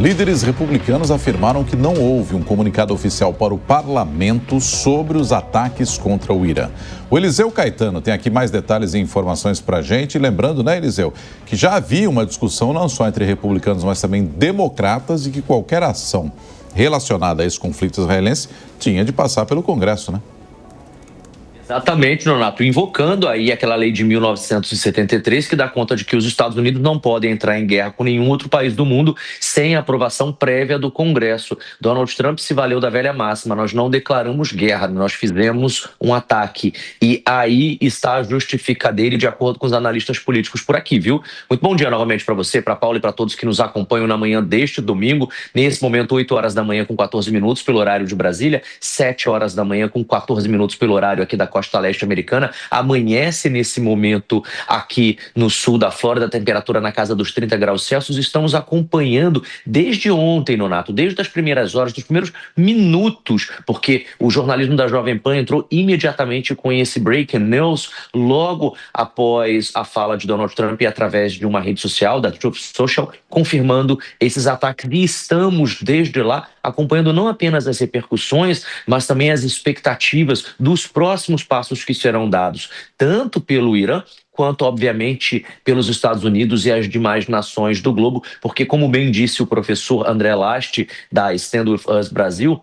Líderes republicanos afirmaram que não houve um comunicado oficial para o parlamento sobre os ataques contra o Irã. O Eliseu Caetano tem aqui mais detalhes e informações para a gente. E lembrando, né, Eliseu, que já havia uma discussão não só entre republicanos, mas também democratas, e que qualquer ação relacionada a esse conflito israelense tinha de passar pelo Congresso, né? Exatamente, Nonato, invocando aí aquela lei de 1973 que dá conta de que os Estados Unidos não podem entrar em guerra com nenhum outro país do mundo sem aprovação prévia do Congresso. Donald Trump se valeu da velha máxima: nós não declaramos guerra, nós fizemos um ataque. E aí está a justificadeira de acordo com os analistas políticos por aqui, viu? Muito bom dia novamente para você, para Paula e para todos que nos acompanham na manhã deste domingo. Nesse momento, 8 horas da manhã com 14 minutos pelo horário de Brasília, 7 horas da manhã com 14 minutos pelo horário aqui da costa leste americana. Amanhece nesse momento aqui no sul da Flórida, a temperatura na casa dos 30 graus Celsius. Estamos acompanhando desde ontem, Nonato, desde as primeiras horas, dos primeiros minutos, porque o jornalismo da Jovem Pan entrou imediatamente com esse breaking news logo após a fala de Donald Trump através de uma rede social, da Truth Social, confirmando esses ataques. E estamos desde lá acompanhando não apenas as repercussões, mas também as expectativas dos próximos passos que serão dados, tanto pelo Irã, quanto, obviamente, pelos Estados Unidos e as demais nações do globo, porque, como bem disse o professor André Last, da Stand With Us Brasil,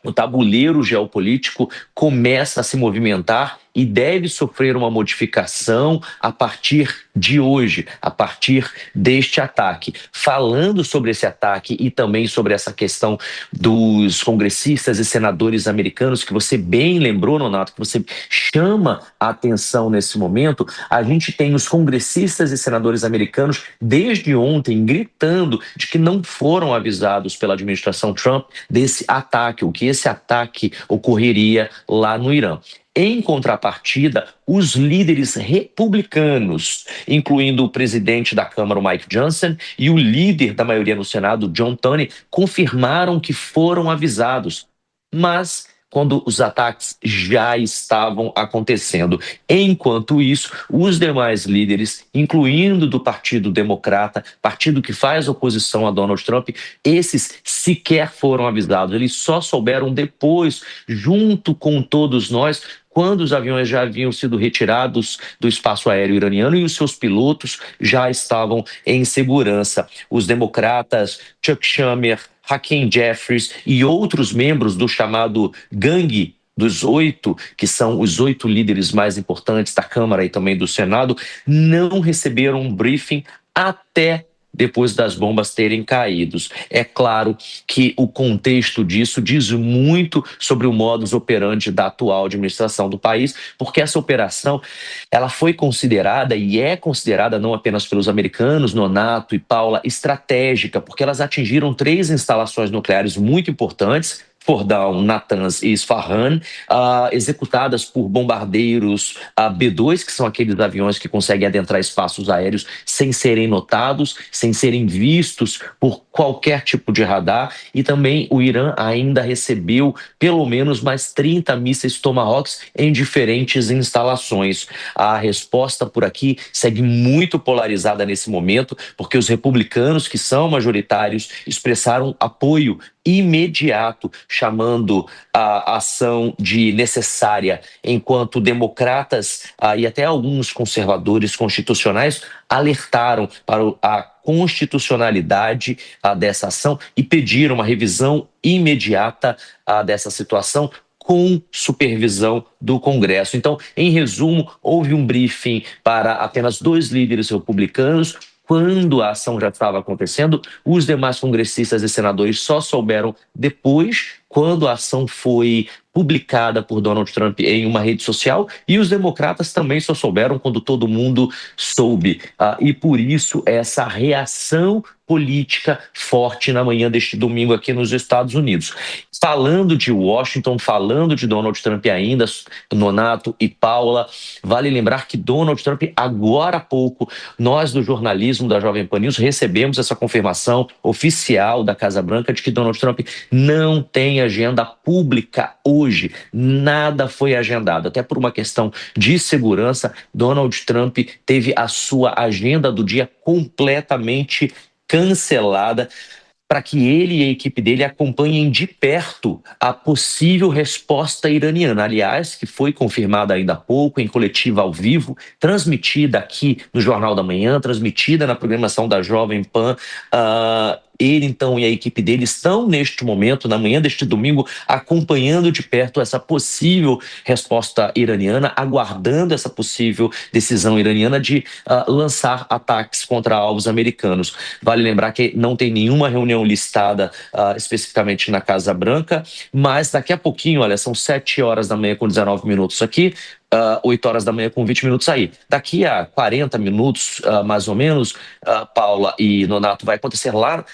o tabuleiro geopolítico começa a se movimentar e deve sofrer uma modificação a partir de hoje, a partir deste ataque. Falando sobre esse ataque e também sobre essa questão dos congressistas e senadores americanos, que você bem lembrou, Nonato, que você chama a atenção nesse momento, a gente tem os congressistas e senadores americanos desde ontem gritando de que não foram avisados pela administração Trump desse ataque, o que esse ataque ocorreria lá no Irã. Em contrapartida, os líderes republicanos, incluindo o presidente da Câmara, o Mike Johnson, e o líder da maioria no Senado, John Thune, confirmaram que foram avisados, mas quando os ataques já estavam acontecendo. Enquanto isso, os demais líderes, incluindo do Partido Democrata, partido que faz oposição a Donald Trump, esses sequer foram avisados. Eles só souberam depois, junto com todos nós, quando os aviões já haviam sido retirados do espaço aéreo iraniano e os seus pilotos já estavam em segurança. Os democratas Chuck Schumer, Hakeem Jeffries e outros membros do chamado Gangue dos 8, que são os 8 líderes mais importantes da Câmara e também do Senado, não receberam um briefing até depois das bombas terem caído. É claro que o contexto disso diz muito sobre o modus operandi da atual administração do país, porque essa operação ela foi considerada e é considerada não apenas pelos americanos, Nonato e Paula, estratégica, porque elas atingiram 3 instalações nucleares muito importantes, Fordow, Natanz e Isfahan, executadas por bombardeiros B-2, que são aqueles aviões que conseguem adentrar espaços aéreos sem serem notados, sem serem vistos por qualquer tipo de radar. E também o Irã ainda recebeu pelo menos mais 30 mísseis Tomahawks em diferentes instalações. A resposta por aqui segue muito polarizada nesse momento, porque os republicanos, que são majoritários, expressaram apoio imediato, chamando a ação de necessária, enquanto democratas e até alguns conservadores constitucionais alertaram para a constitucionalidade dessa ação e pediram uma revisão imediata dessa situação com supervisão do Congresso. Então, em resumo, houve um briefing para apenas 2 líderes republicanos. Quando a ação já estava acontecendo, os demais congressistas e senadores só souberam depois, quando a ação foi publicada por Donald Trump em uma rede social, e os democratas também só souberam quando todo mundo soube. E por isso essa reação política forte na manhã deste domingo aqui nos Estados Unidos. Falando de Washington, falando de Donald Trump ainda, Nonato e Paula, vale lembrar que Donald Trump, agora há pouco, nós do jornalismo da Jovem Pan News recebemos essa confirmação oficial da Casa Branca de que Donald Trump não tem agenda pública hoje. Nada foi agendado. Até por uma questão de segurança, Donald Trump teve a sua agenda do dia completamente cancelada. para que ele e a equipe dele acompanhem de perto a possível resposta iraniana. Aliás, que foi confirmada ainda há pouco, em coletiva ao vivo, transmitida aqui no Jornal da Manhã, transmitida na programação da Jovem Pan. Ele, então, e a equipe dele estão, neste momento, na manhã deste domingo, acompanhando de perto essa possível resposta iraniana, aguardando essa possível decisão iraniana de lançar ataques contra alvos americanos. Vale lembrar que não tem nenhuma reunião listada especificamente na Casa Branca, mas daqui a pouquinho, olha, são 7 horas da manhã com 19 minutos aqui, 8 horas da manhã com 20 minutos aí. Daqui a 40 minutos, mais ou menos, Paula e Nonato, vai acontecer lá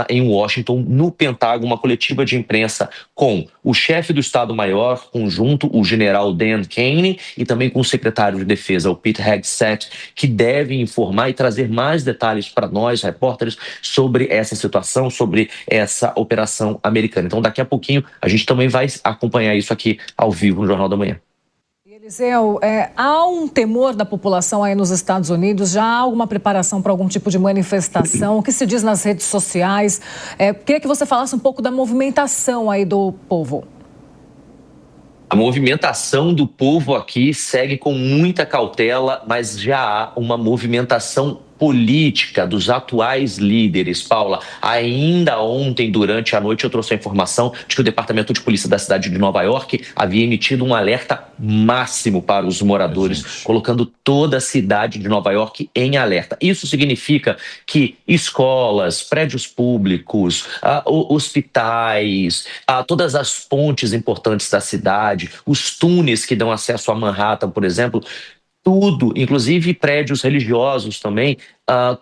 em Washington, no Pentágono, uma coletiva de imprensa com o chefe do Estado-Maior Conjunto, o general Dan Kane, e também com o secretário de Defesa, o Pete Hegseth, que devem informar e trazer mais detalhes para nós, repórteres, sobre essa situação, sobre essa operação americana. Então, daqui a pouquinho, a gente também vai acompanhar isso aqui ao vivo no Jornal da Manhã. Eliseu, há um temor da população aí nos Estados Unidos? Já há alguma preparação para algum tipo de manifestação? O que se diz nas redes sociais? Queria que você falasse um pouco da movimentação aí do povo. A movimentação do povo aqui segue com muita cautela, mas já há uma movimentação política dos atuais líderes. Paula, ainda ontem, durante a noite, eu trouxe a informação de que o Departamento de Polícia da cidade de Nova York havia emitido um alerta máximo para os moradores, colocando toda a cidade de Nova York em alerta. Isso significa que escolas, prédios públicos, hospitais, todas as pontes importantes da cidade, os túneis que dão acesso a Manhattan, por exemplo, tudo, inclusive prédios religiosos também,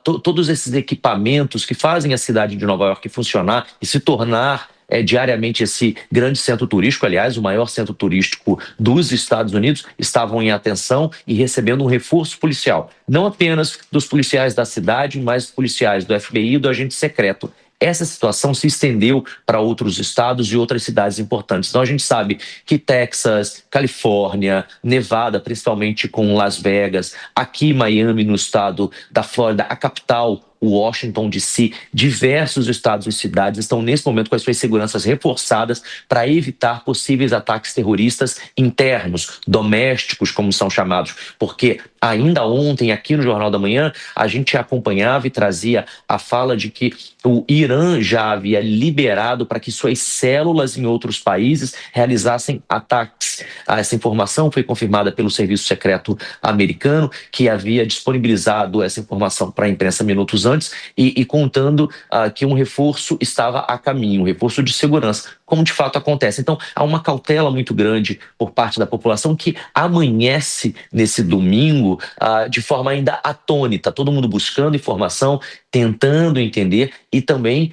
todos esses equipamentos que fazem a cidade de Nova York funcionar e se tornar diariamente esse grande centro turístico, aliás, o maior centro turístico dos Estados Unidos, estavam em atenção e recebendo um reforço policial. Não apenas dos policiais da cidade, mas policiais do FBI e do agente secreto. Essa situação se estendeu para outros estados e outras cidades importantes. Então, a gente sabe que Texas, Califórnia, Nevada, principalmente com Las Vegas, aqui Miami, no estado da Flórida, a capital, Washington, D.C., diversos estados e cidades estão nesse momento com as suas seguranças reforçadas para evitar possíveis ataques terroristas internos, domésticos, como são chamados, porque ainda ontem, aqui no Jornal da Manhã, a gente acompanhava e trazia a fala de que o Irã já havia liberado para que suas células em outros países realizassem ataques. Essa informação foi confirmada pelo Serviço Secreto americano, que havia disponibilizado essa informação para a imprensa minutos antes e contando que um reforço estava a caminho, um reforço de segurança, como de fato acontece. Então, há uma cautela muito grande por parte da população que amanhece nesse domingo de forma ainda atônita, todo mundo buscando informação, tentando entender e também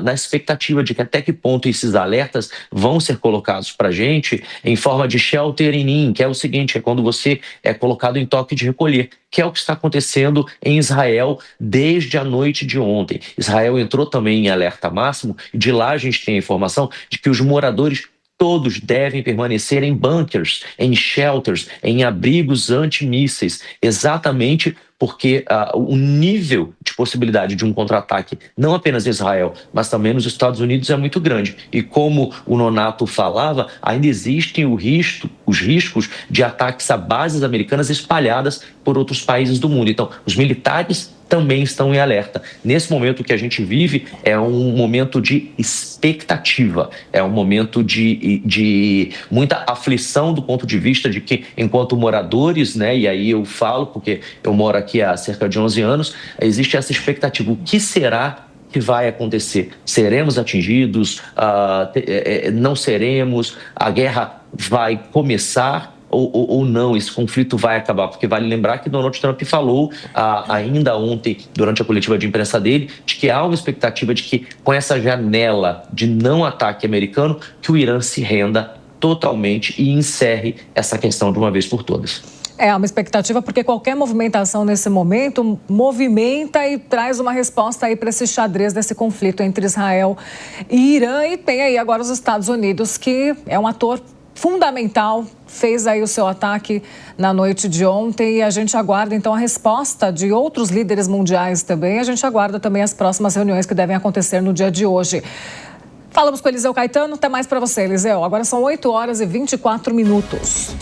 na expectativa de que até que ponto esses alertas vão ser colocados para a gente em forma de shelter in, que é o seguinte, é quando você é colocado em toque de recolher, que é o que está acontecendo em Israel desde a noite de ontem. Israel entrou também em alerta máximo e de lá a gente tem a informação de que os moradores todos devem permanecer em bunkers, em shelters, em abrigos antimísseis, exatamente porque o nível de possibilidade de um contra-ataque, não apenas em Israel, mas também nos Estados Unidos, é muito grande. E como o Nonato falava, ainda existem os riscos de ataques a bases americanas espalhadas por outros países do mundo. Então, os militares também estão em alerta. Nesse momento que a gente vive, é um momento de expectativa, é um momento de muita aflição do ponto de vista de que, enquanto moradores, né, e aí eu falo porque eu moro aqui há cerca de 11 anos, existe essa expectativa. O que será que vai acontecer? Seremos atingidos? Não seremos? A guerra vai começar? Ou não, esse conflito vai acabar, porque vale lembrar que Donald Trump falou ainda ontem, durante a coletiva de imprensa dele, de que há uma expectativa de que com essa janela de não ataque americano, que o Irã se renda totalmente e encerre essa questão de uma vez por todas. É uma expectativa porque qualquer movimentação nesse momento movimenta e traz uma resposta aí para esse xadrez desse conflito entre Israel e Irã, e tem aí agora os Estados Unidos, que é um ator fundamental, fez aí o seu ataque na noite de ontem e a gente aguarda então a resposta de outros líderes mundiais também. A gente aguarda também as próximas reuniões que devem acontecer no dia de hoje. Falamos com Eliseu Caetano, até mais para você, Eliseu. Agora são 8 horas e 24 minutos.